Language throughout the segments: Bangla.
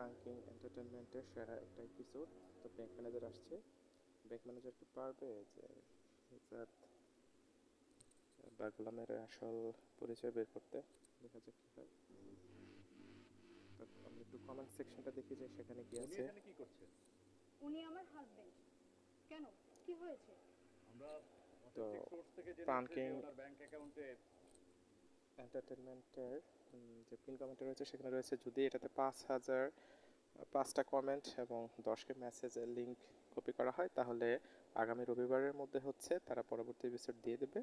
প্রাঙ্কিং এন্টারটেনমেন্টের সেরা একটা এপিসোড। তো ব্যাংক ম্যানেজার আসছে। ব্যাংক ম্যানেজার কি পারবে যে ইজাত বা গোলামের আসল পরিচয় বের করতে? দেখা যাক কি হয়। তো আমরা একটু কমেন্ট সেকশনটা দেখি যে সেখানে কি উনি আছে। এখানে কি করছে? উনি আমার হাজবেন্ড। কেন, কি হয়েছে? আমরা তো অথেন্টিক সোর্স থেকে জেনেছি প্রাঙ্কিং যে ওনার ব্যাংক অ্যাকাউন্টে এন্টারটেনমেন্টের যে পিন কমেন্টে রয়েছে সেখানে রয়েছে, যদি এটাতে 5,000 5টা কমেন্ট এবং 10কে মেসেজের লিঙ্ক কপি করা হয় তাহলে আগামী রবিবারের মধ্যে হচ্ছে তারা পরবর্তী এপিসোড দিয়ে দেবে।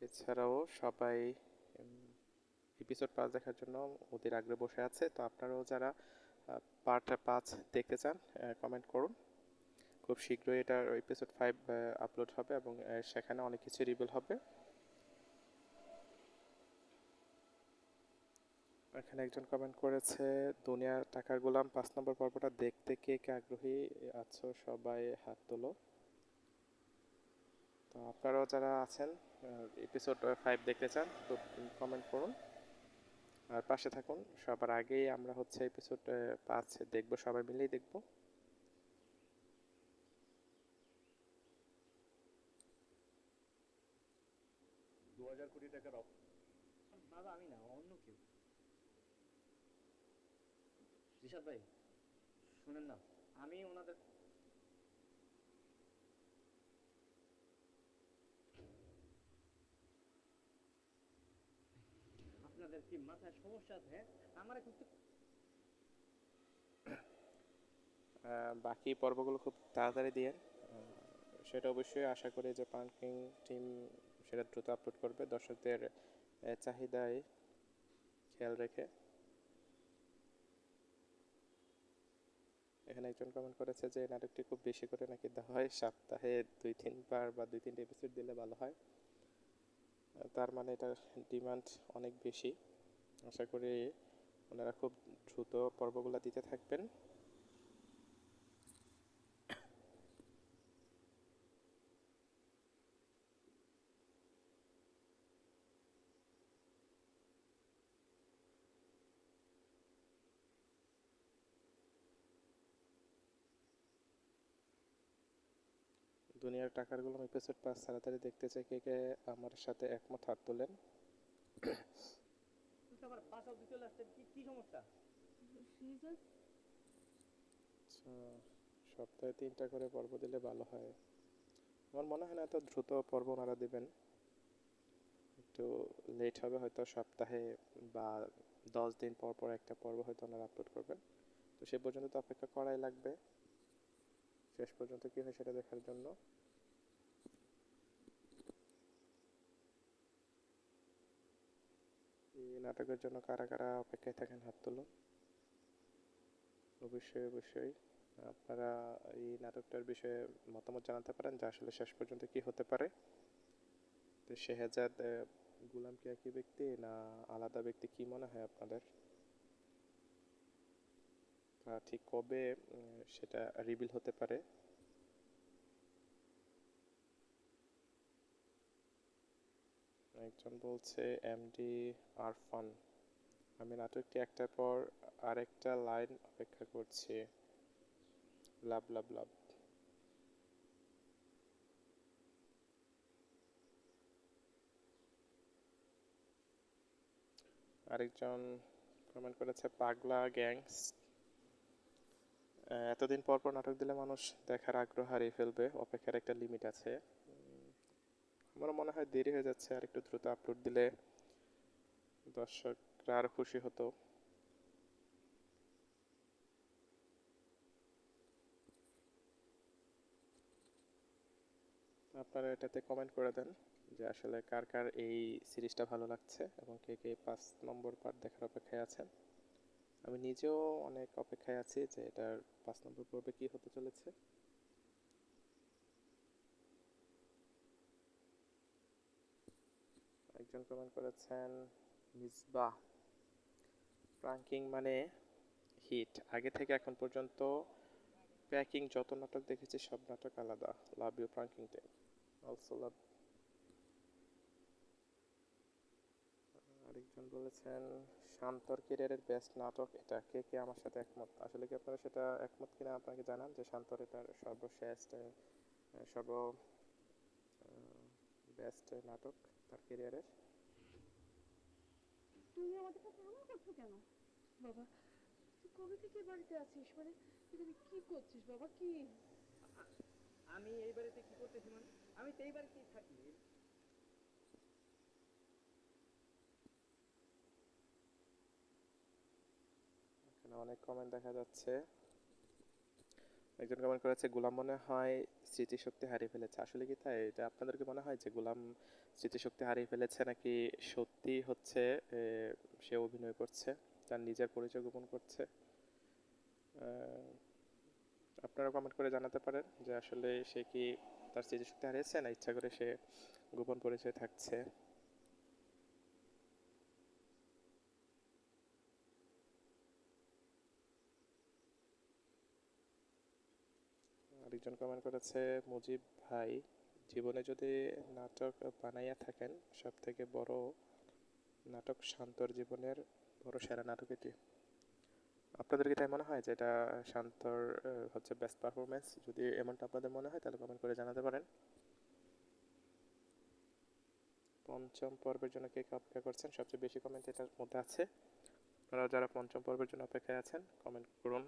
এছাড়াও সবাই এপিসোড 5 দেখার জন্য ওদের আগ্রহে বসে আছে। তো আপনারাও যারা পার্ট 5 দেখতে চান কমেন্ট করুন। খুব শীঘ্রই এটার এপিসোড 5 আপলোড হবে এবং সেখানে অনেক কিছু রিভিল হবে। এখানে একজন কমেন্ট করেছে, দুনিয়ার টাকার গোলাম 5 নম্বর পর্বটা দেখতে কে কে আগ্রহী আছো সবাই হাত তোলো। তো আপনারাও যারা আছেন এপিসোড 5 দেখতে চান তো কমেন্ট করুন আর পাশে থাকুন। সবার আগেই আমরা হচ্ছে এপিসোড 5 দেখবো, সবাই মিলেই দেখবো। 2000 কোটি টাকার বাবা আমি না, অন্য কেউ। রিশাদ ভাই শুনেন না, আমি ওনাদের আপনাদের কি মাথায় সমস্যা আছে? হ্যাঁ, আমার এখন বাকি পর্বগুলো খুব তাড়াতাড়ি দিয়ে সেটা অবশ্যই আশা করি যে পাঙ্কিং টিম সেটা দ্রুত আপলোড করবে দর্শকদের চাহিদায় খেয়াল রেখে। এখানে একজন কমেন্ট করেছে যে নাটকটি খুব বেশি করে নাকি দেওয়া হয়, সপ্তাহে 2-3 বার বা 2-3টে এপিসোড দিলে ভালো হয়। তার মানে এটার ডিমান্ড অনেক বেশি। আশা করি ওনারা খুব দ্রুত পর্বগুলো দিতে থাকবেন। দুনিয়ার টাকার গোলাম এপিসোড 5 তাড়াতাড়ি দেখতে চাই, কে কে আমার সাথে একমত হাত তোলেন। উল্টা আমার বাসাও দিতে চলে আসছেন, কি কি সমস্যা? আচ্ছা, সপ্তাহে 3টা করে পর্ব দিলে ভালো হয়। আমার মনে হয় না এত দ্রুত পর্ব ওনারা দেবেন, একটু লেট হবে হয়তো। সপ্তাহে বা 10 দিন পর পর একটা পর্ব হয়তো ওনারা আপলোড করবেন। তো সে পর্যন্ত তো অপেক্ষা করাই লাগবে, শেষ পর্যন্ত কী হয় সেটা দেখার জন্য। এই নাটকের জন্য কারা কারা অপেক্ষায় থাকেন হাত তুলুন। অবশ্যই অবশ্যই আপনারা এই নাটকটার বিষয়ে মতামত জানাতে পারেন যে আসলে শেষ পর্যন্ত কি হতে পারে। তো শেহজাদ গুলাম কি একই ব্যক্তি না আলাদা ব্যক্তি, কি মনে হয় আপনাদের? তা ঠিক কবে সেটা রিভিল হতে পারে? একজন বলছে এমডি আরফান, আমি নাটকটি একটার পর আরেকটা লাইন অপেক্ষা করছি, লাভ লাভ লাভ। আরেকজন কমেন্ট করেছে পাগলা গ্যাংস, এতদিন পর পর নাটক দিলে মানুষ দেখার আগ্রহ হারিয়ে ফেলবে, অপেক্ষার একটা লিমিট আছে। আমারও মনে হয় দেরি হয়ে যাচ্ছে, আর একটু দ্রুত আপলোড দিলে দর্শকরা আরও খুশি হতো। আপনারা এটাতে কমেন্ট করে দেন যে আসলে কার কার এই সিরিজটা ভালো লাগছে এবং কে কে 5 নম্বর পার্ট দেখার অপেক্ষায় আছেন। আমি নিজেও অনেক অপেক্ষায় আছি যে এটার 5 নম্বর পর্বে কী হতে চলেছে। একজন কমেন্ট করেছেন মিসবাহ, প্রাঙ্কিং মানে হিট, আগে থেকে এখন পর্যন্ত প্যাকিং যত নাটক দেখেছি সব নাটক আলাদা, love you pranking team, also love. একজন বলেছেন শান্তর ক্যারিয়ারের বেস্ট নাটক এটা, কে কে আমার সাথে একমত? আসলে কি আপনারা সেটা একমত কিনা আপনাকে জানান যে শান্তর এটার সর্বশেষ সর্ব বেস্ট নাটক তার ক্যারিয়ারের। তুমি আমাদের সাথে এমন করছো কেন? বাবা, তুই কবে থেকে এই বাড়িতে আছিস? মানে এখানে কি করছিস বাবা? কি? আমি এই বাড়িতে কি করতেছি মানে? আমি তো এই বাড়িতেই থাকি। এখানে অনেক কমেন্ট দেখা যাচ্ছে। একজন কমেন্ট করেছে গোলাম মনে হয় স্মৃতিশক্তি হারিয়ে ফেলেছে। আসলে কি তাই? এটা আপনাদের কি মনে হয় যে গোলাম স্মৃতিশক্তি হারিয়ে ফেলেছে, নাকি সত্যি হচ্ছে সে অভিনয় করছে, তার নিজের পরিচয় গোপন করছে? আপনারা কমেন্ট করে জানাতে পারেন যে আসলে সে কি তার স্মৃতিশক্তি হারিয়েছে, না ইচ্ছা করে সে গোপন পরিচয় থাকছে। আরেকজন কমেন্ট করেছে মুজিব ভাই, জীবনে যদি নাটক বানাইয়া থাকেন সব থেকে বড় নাটক শান্তর জীবনের বড় সেরা নাটক এটি। আপনাদের কি তাই মনে হয় যে এটা শান্তর হচ্ছে বেস্ট পারফরমেন্স? যদি এমনটা আপনাদের মনে হয় তাহলে কমেন্ট করে জানাতে পারেন। পঞ্চম পর্বের জন্য কে কে অপেক্ষা করছেন? সবচেয়ে বেশি কমেন্ট এটার মধ্যে আছে। আপনারা যারা পঞ্চম পর্বের জন্য অপেক্ষায় আছেন কমেন্ট করুন।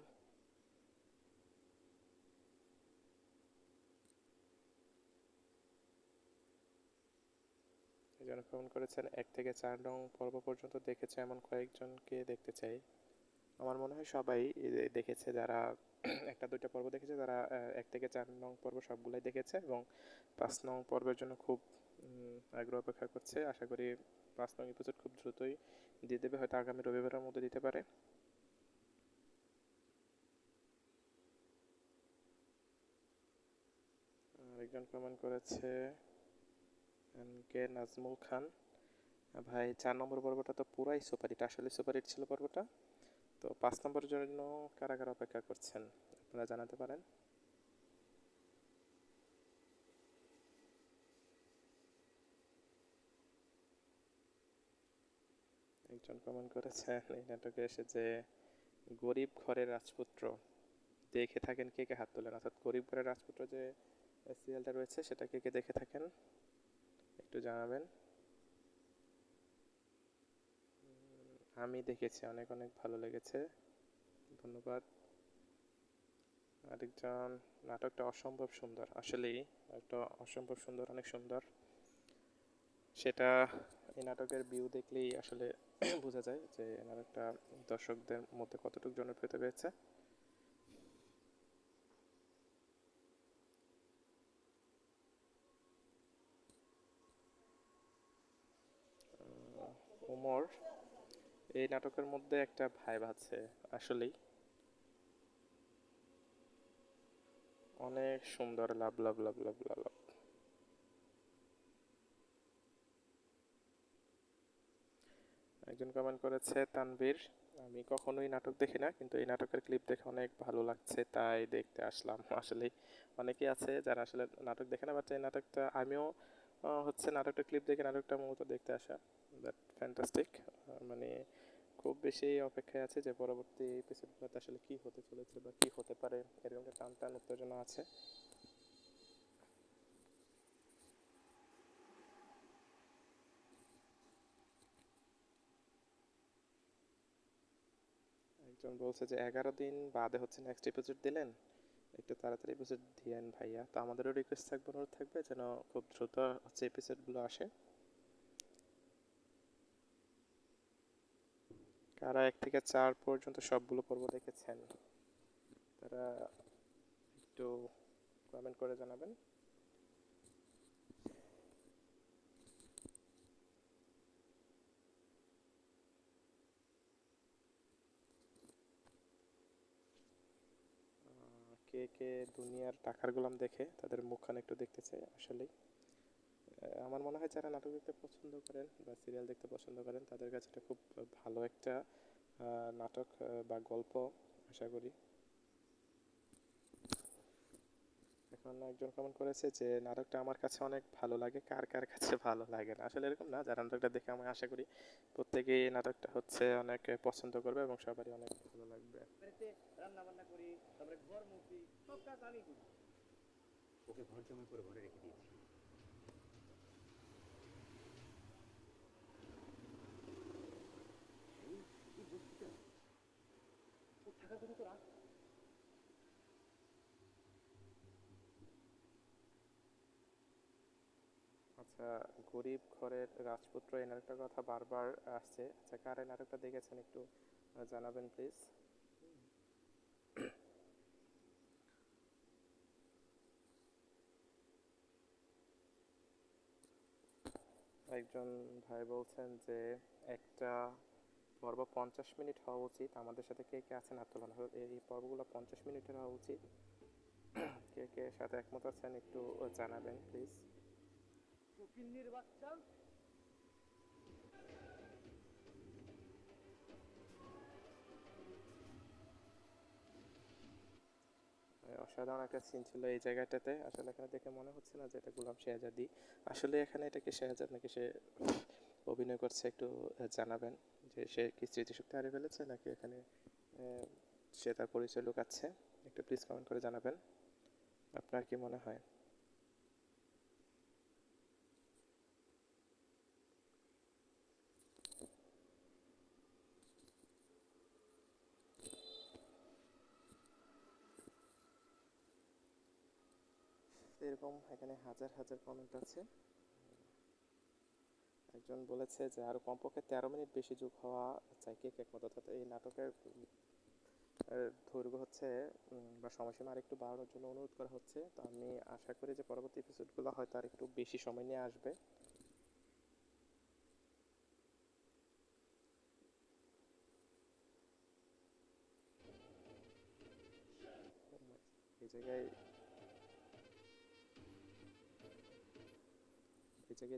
একজন কমেন্ট করেছেন 1 থেকে 4 নং পর্ব পর্যন্ত দেখেছে এমন কয়েকজনকে দেখতে চাই। আমার মনে হয় সবাই দেখেছে, যারা একটা দুইটা পর্ব দেখেছে, তারা 1 থেকে 4 নং পর্ব সবগুলাই দেখেছে এবং 5 নং পর্বের জন্য খুব আগ্রহ অপেক্ষা করছে। আশা করি 5 নং এপিসোড খুব দ্রুতই দিয়ে দেবে, হয়তো আগামী রবিবারের মধ্যে দিতে পারে। আরেকজন কমেন্ট করেছে কে নাজমুল খান, ভাই 4 নম্বর পর্বটা তো পুরাই সুপারহিট, আসলে সুপারহিট ছিল পর্বটা। তো 5 নম্বরের জন্য কারা কারা অপেক্ষা করছেন আপনারা জানাতে পারেন। একজন কমেন্ট করেছেন এই নাটকে এসে যে গরিব ঘরের রাজপুত্র দেখে থাকেন, কে কে হাত তোলেন? অর্থাৎ গরিব ঘরের রাজপুত্র যে সিরিয়ালটা রয়েছে সেটা কে কে দেখে থাকেন একটু জানাবেন। আমি দেখেছি, অনেক অনেক ভালো লেগেছে, ধন্যবাদ। আরেকজন নাটকটা অসম্ভব সুন্দর, আসলেই একটা অসম্ভব সুন্দর, অনেক সুন্দর। সেটা এই নাটকের ভিউ দেখলেই আসলে বোঝা যায় যে নাটকটা দর্শকদের মধ্যে কতটুকু জনপ্রিয়তা পেয়েছে। ওমর, এই নাটকের মধ্যে একটা ভাইব আছে, আসলেই অনেক সুন্দর। লাভ লাভ লাভ লাভ লাভ লাভ। একজন কমেন্ট করেছে তানভীর, আমি কখনোই নাটক দেখি না, কিন্তু এই নাটকের ক্লিপ দেখে অনেক ভালো লাগছে তাই দেখতে আসলাম। আসলে অনেকেই আছে যারা আসলে নাটক দেখে না, বাট এই নাটকটা আমিও হচ্ছে নাটকটা ক্লিপ দেখে নাটকটা মূলত দেখতে আসা। That fantastic. মানে খুব বেশি অপেক্ষায় আছে যে পরবর্তী এপিসোডগুলোতে আসলে কী হতে চলেছে বা কী হতে পারে, এরকম একটা টান টান উত্তেজনা আছে। একজন বলছে যে 11 দিন বাদে হচ্ছে নেক্সট এপিসোড দিলেন, একটু তাড়াতাড়ি এপিসোড দিয়েন ভাইয়া। তো আমাদেরও রিকোয়েস্ট থাকবে, অনুরোধ থাকবে যেন খুব দ্রুত হচ্ছে এপিসোডগুলো আসে। কারা 1 থেকে 4 পর্যন্ত সবগুলো পর্ব দেখেছেন তারা একটু কমেন্ট করে জানাবেন। কে কে দুনিয়ার টাকার গোলাম দেখে তাদের মুখখান একটু দেখতে চাই আসলেই। আমার মনে হয় যারা নাটক দেখতে পছন্দ করেন বা সিরিয়াল দেখতে পছন্দ করেন তাদের কাছে এটা খুব ভালো একটা নাটক বা গল্প আশা করি। অন্য একজন কমেন্ট করেছে যে নাটকটা আমার কাছে অনেক ভালো লাগে, কার কার কাছে ভালো লাগে না। আসলে এরকম না, যারা নাটকটা দেখে আমি আশা করি প্রত্যেকেই নাটকটা হচ্ছে অনেক পছন্দ করবে এবং সবারই অনেক ভালো লাগবে। বাড়িতে রান্না বান্না করি, তারপরে ঘর মুছি, সব কাজ আমি করি। ওকে ঘর জমি করে ঘরে রেখে দিয়েছি। কি বুঝতে চান? ওর থাকার কথা তো রাখ। আচ্ছা, গরিব ঘরের রাজপুত্র এই নাটকটার কথা বারবার আসছে। আচ্ছা, কার এই নাটকটা দেখেছেন একটু জানাবেন প্লিজ। একজন ভাই বলছেন যে একটা পর্ব 50 মিনিট হওয়া উচিত। আমাদের সাথে কে কে আছেন হাত তোলেন। এই পর্বগুলো 50 মিনিটের হওয়া উচিত। কে কে সাথে একমত আছেন একটু জানাবেন প্লিজ। ফকিন্নির বাচ্চা, অসাধারণ একটা সিন ছিল এই জায়গাটাতে। আসলে এখানে দেখে মনে হচ্ছে না যে এটা গোলাম শেহাজাদি। আসলে এখানে এটা কি শেহাজাদ নাকি সে অভিনয় করছে, একটু জানাবেন যে সে কি স্মৃতিশক্তি হারিয়ে ফেলেছে নাকি এখানে সে তার পরিচয় লুকাচ্ছে। একটু প্লিজ কমেন্ট করে জানাবেন আপনার কি মনে হয়। এরকম এখানে হাজার হাজার কমেন্ট আছে। একজন বলেছে যে আরো কমপক্ষে 13 মিনিট বেশি যুগ হওয়া চাই, কে একমত। অর্থাৎ এই নাটকের দৈর্ঘ্য হচ্ছে বা সময়সীমা আর একটু বাড়ানোর জন্য অনুরোধ করা হচ্ছে। তো আমি আশা করি যে পরবর্তী এপিসোডগুলো হয়তো আর একটু বেশি সময় নিয়ে আসবে। এই জায়গায়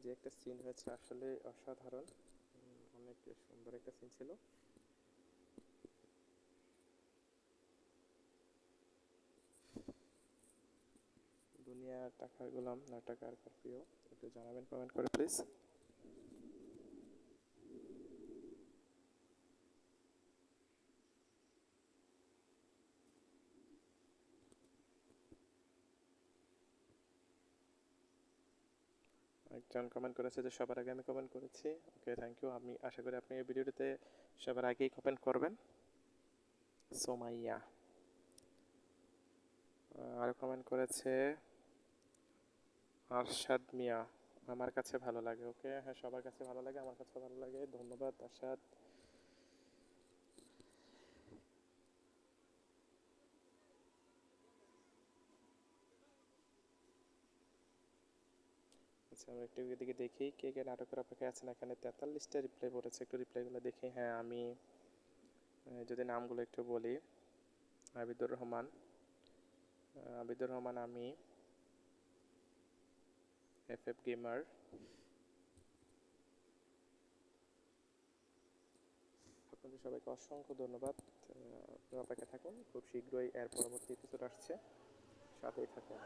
যে একটা সিন হয়েছে আসলে অসাধারণ, অনেক সুন্দর একটা সিন ছিল। দুনিয়ার টাকার গোলাম না টাকার প্রিয়, একটু জানাবেন কমেন্ট করে প্লিজ। একজন কমেন্ট করেছে যে সবার আগে আমি কমেন্ট করেছি। ওকে, থ্যাংক ইউ। আমি আশা করি আপনি এই ভিডিওটিতে সবার আগেই কমেন্ট করবেন। সোমাইয়া আরও কমেন্ট করেছে আরশাদ মিয়া, আমার কাছে ভালো লাগে। ওকে, হ্যাঁ সবার কাছে ভালো লাগে, আমার কাছে ভালো লাগে। ধন্যবাদ আরশাদ। আচ্ছা, আমরা একটু এদিকে দেখি কে কে নাটকের অপেক্ষায় আছেন। এখানে 43টা রিপ্লাই পড়েছে, একটু রিপ্লাইগুলো দেখি। হ্যাঁ, আমি যদি নামগুলো একটু বলি, আবিদুর রহমান, আমি, FF গেমার, আপনাদের সবাইকে অসংখ্য ধন্যবাদ। আপনারা অপেক্ষা থাকুন, খুব শীঘ্রই এর পরবর্তী এপিসোড আসছে, সাথেই থাকুন।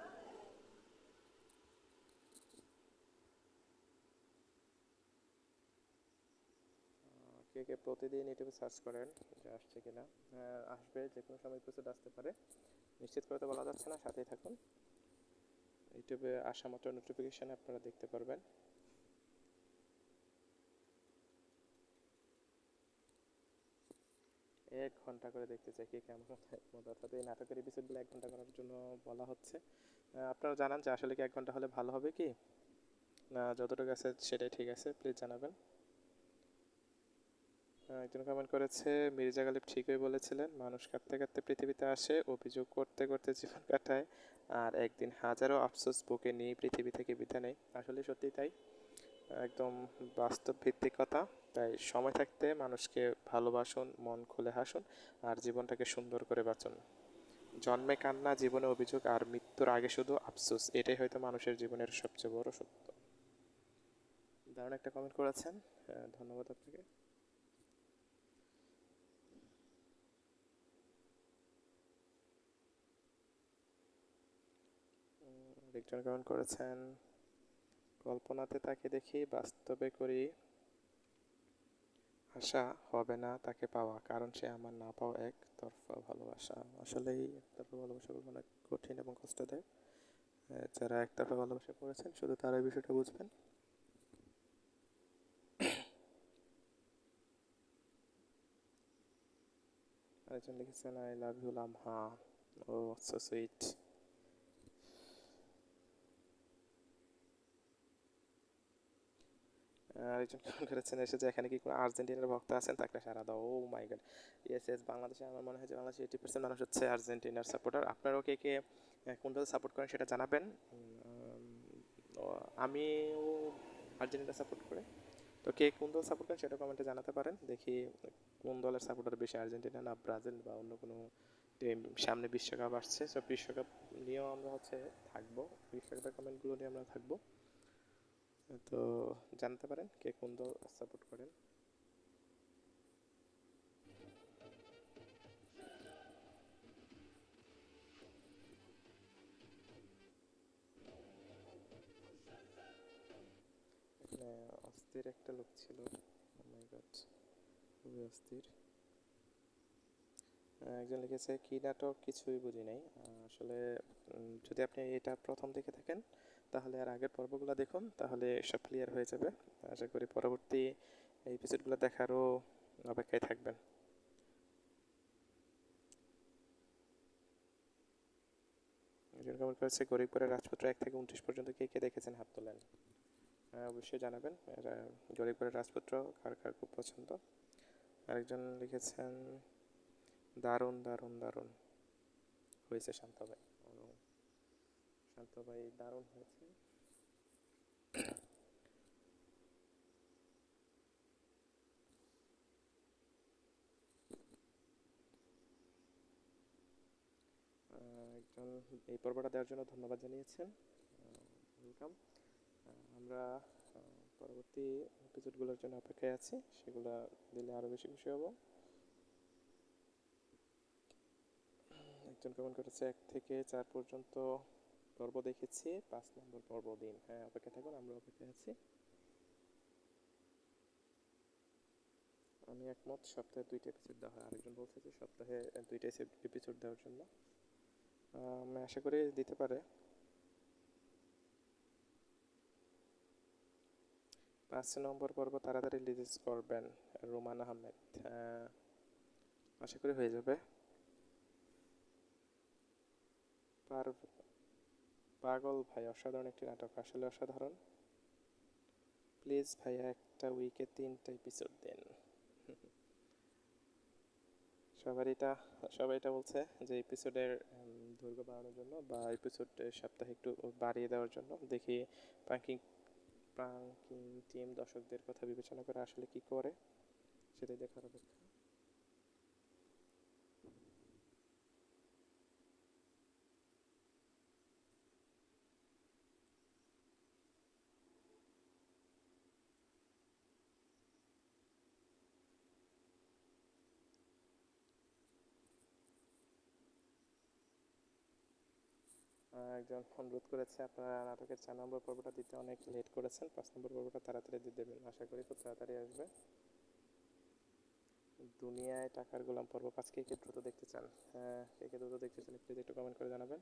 কে কে প্রতিদিন ইউটিউবে সার্চ করেন যে আসছে কিনা। আসবে, যে কোনো সময় এপিসোড আসতে পারে, নিশ্চিত করে তো বলা যাচ্ছে না, সাথেই থাকুন। ইউটিউবে আসা মাত্র নোটিফিকেশান আপনারা দেখতে পারবেন। এক ঘন্টা করে দেখতে চাই কে কেমন একমত। অর্থাৎ এই নাটকের এপিসোডগুলো 1 ঘন্টা করার জন্য বলা হচ্ছে। আপনারা জানান যে আসলে কি 1 ঘন্টা হলে ভালো হবে কি না, যতটুকু আছে সেটাই ঠিক আছে, প্লিজ জানাবেন। একজন কমেন্ট করেছে মির্জা গালিব ঠিকই বলেছিলেন, মানুষ কাঁদতে কাঁদতে পৃথিবীতে আসে, অভিযোগ করতে করতে জীবন কাটায়, আর একদিন হাজারো আফসোস বুকে নিয়ে পৃথিবী থেকে বিদায় নেয়। আসলে সত্যি তাই, একদম বাস্তব ভিত্তিক কথা। তাই সময় থাকতে মানুষকে ভালোবাসুন, মন খুলে হাসুন, আর জীবনটাকে সুন্দর করে বাঁচুন। জন্মে কান্না, জীবনে অভিযোগ, আর মৃত্যুর আগে শুধু আফসোস, এটাই হয়তো মানুষের জীবনের সবচেয়ে বড় সত্য। দারুণ একটা কমেন্ট করেছেন, ধন্যবাদ আপনাকে। আরেকজন কমেন্ট করেছেন, কল্পনাতে তাকে দেখি, বাস্তবে করি আশা হবে না তাকে পাওয়া, কারণ সে আমার না পাওয়া একতরফা ভালোবাসা। আসলেই একতরফা ভালোবাসাগুলো অনেক কঠিন এবং কষ্টদায়ক। যারা একতরফা ভালোবাসা করেছেন শুধু তারাই বিষয়টা বুঝবেন। আরেকজন লিখেছেন, I love you Lamha. Oh so sweet. আরেকজন কমেন্ট করেছেন এসে, এখানে কি কোনো আর্জেন্টিনার ভক্ত আছেন, তাকে সারা দাও। ও মাই গড, ইয়েস ইয়েস, বাংলাদেশে আমার মনে হয় যে বাংলাদেশে 80% মানুষ হচ্ছে আর্জেন্টিনার সাপোর্টার। আপনারাও কে কে কোন দল সাপোর্ট করেন সেটা জানাবেন। আমিও আর্জেন্টিনা সাপোর্ট করি, তো কে কোন দল সাপোর্ট করেন সেটা কমেন্টে জানাতে পারেন। দেখি কোন দলের সাপোর্টার বেশি, আর্জেন্টিনা না ব্রাজিল বা অন্য কোনো টিম। সামনে বিশ্বকাপ আসছে, সব বিশ্বকাপ নিয়েও আমরা হচ্ছে থাকবো, বিশ্বকাপের কমেন্টগুলো নিয়ে আমরা থাকবো। তো জানতে পারেন কে কোন দল সাপোর্ট করেন। এখানে অস্থির একটা লোক ছিল, ও মাই গড, খুবই অস্থির। একজন লিখেছে, কি নাটক, কিছুই বুঝি নাই। আসলে যদি আপনি এটা প্রথম দেখে থাকেন তাহলে আর আগের পর্বগুলো দেখুন, তাহলে সব ক্লিয়ার হয়ে যাবে। আশা করি পরবর্তী এপিসোডগুলো দেখারও অপেক্ষায় থাকবেন। একজন কমেন্ট করেছে, গরিবপুরের রাজপুত্র 1 থেকে 29 পর্যন্ত কে কে দেখেছেন, হাত তোলেন। হ্যাঁ, অবশ্যই জানাবেন গরিবপুরের রাজপুত্র কার কার খুব পছন্দ। আরেকজন লিখেছেন, দারুণ দারুণ দারুণ হয়েছে শান্ত ভাই। শান্ত ভাই দারুণ হয়েছে। একজন এই পর্বটা দেওয়ার জন্য ধন্যবাদ জানিয়েছেন, ওয়েলকাম। আমরা পরবর্তী এপিসোডগুলোর জন্য অপেক্ষায় আছি, সেগুলো দিলে আরও বেশি খুশি হব। একজন কমেন্ট করেছে, 1 থেকে 4 পর্যন্ত পর্ব দেখেছি, 5 নম্বর পর্ব দিন। হ্যাঁ, অপেক্ষা থাকুন, আমরা অপেক্ষায় আছি। আমি একমত, সপ্তাহে 2টা এপিসোড দেওয়া হয়। আরেকজন বলছে যে সপ্তাহে 2টা এপিসোড দেওয়ার জন্য। আমি আশা করি দিতে পারে। 5 নম্বর পর্ব তাড়াতাড়ি রিলিজ করবেন, রোমান আহমেদ। আশা করি হয়ে যাবে। পাগল ভাই, অসাধারণ একটি নাটক, আসলে অসাধারণ। প্লিজ ভাইয়া একটা উইকে 3টা এপিসোড দেন। সবাই এটা বলছে যে এপিসোডের দৈর্ঘ্য বাড়ানোর জন্য বা এপিসোডের সপ্তাহে একটু বাড়িয়ে দেওয়ার জন্য। দেখি প্রাঙ্কিং টিম দর্শকদের কথা বিবেচনা করে আসলে কি করে, সেটাই দেখার অপেক্ষা। একজন অনুরোধ করেছে, আপনারা নাটকের 4 নম্বর পর্বটা দিতে অনেক লেট করেছেন, 5 নম্বর পর্বটা তাড়াতাড়ি দিয়ে দেবেন। আশা করি খুব তাড়াতাড়ি আসবে। দুনিয়ায় টাকার গোলাম পর্ব 5 কে কে দ্রুত দেখতে চান? হ্যাঁ, কে কে দ্রুত দেখতে চান প্লিজ একটু কমেন্ট করে জানাবেন।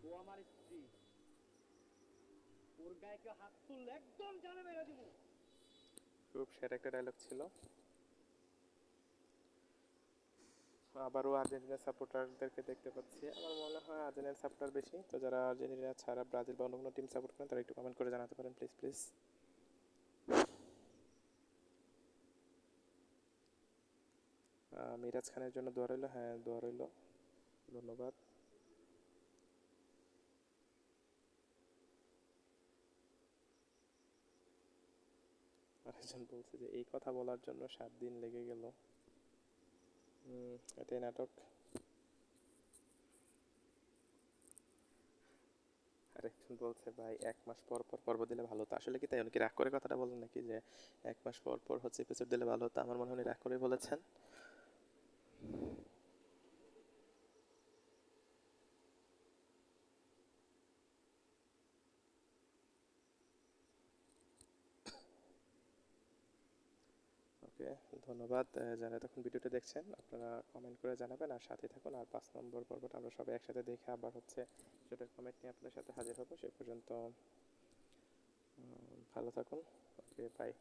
ও আমার স্ত্রী, ওর গায়ে কেউ হাত তুললে একদম জানে মেরে দিব। খুব সেরা একটা ডায়লগ ছিল। আবারও আর্জেন্টিনা সাপোর্টারদেরকে দেখতে পাচ্ছি। আমার মনে হয় আর্জেন্টিনার সাপোর্টার বেশি। তো যারা আর্জেন্টিনা ছাড়া ব্রাজিল বা অন্য কোনো টিম সাপোর্ট করেন তারা একটু কমেন্ট করে জানাতে পারেন প্লিজ প্লিজ। মিরাজ খানের জন্য দোয়া রইল। হ্যাঁ, দোয়া রইল, ধন্যবাদ। আরেকজন বলছে যে এই কথা বলার জন্য 7 দিন লেগে গেল। এটাই নাটক। আরেকজন বলছে, ভাই 1 মাস পর পর পর্ব দিলে ভালো হতো। আসলে কি তাই? উনি কি রাগ করে কথাটা বলেন নাকি যে 1 মাস পর পর হচ্ছে এপিসোড দিলে ভালো হতো? আমার মনে হয় উনি রাগ করে বলেছেন। ওকে, ধন্যবাদ। যারা তখন ভিডিওটা দেখছেন আপনারা কমেন্ট করে জানাবেন আর সাথে থাকুন। আর 5 নম্বর পর্বটা আমরা সবাই একসাথে দেখে আবার হচ্ছে সেটার কমেন্ট নিয়ে আপনাদের সাথে হাজির হবো। সে পর্যন্ত ভালো থাকুন। ওকে, বাই।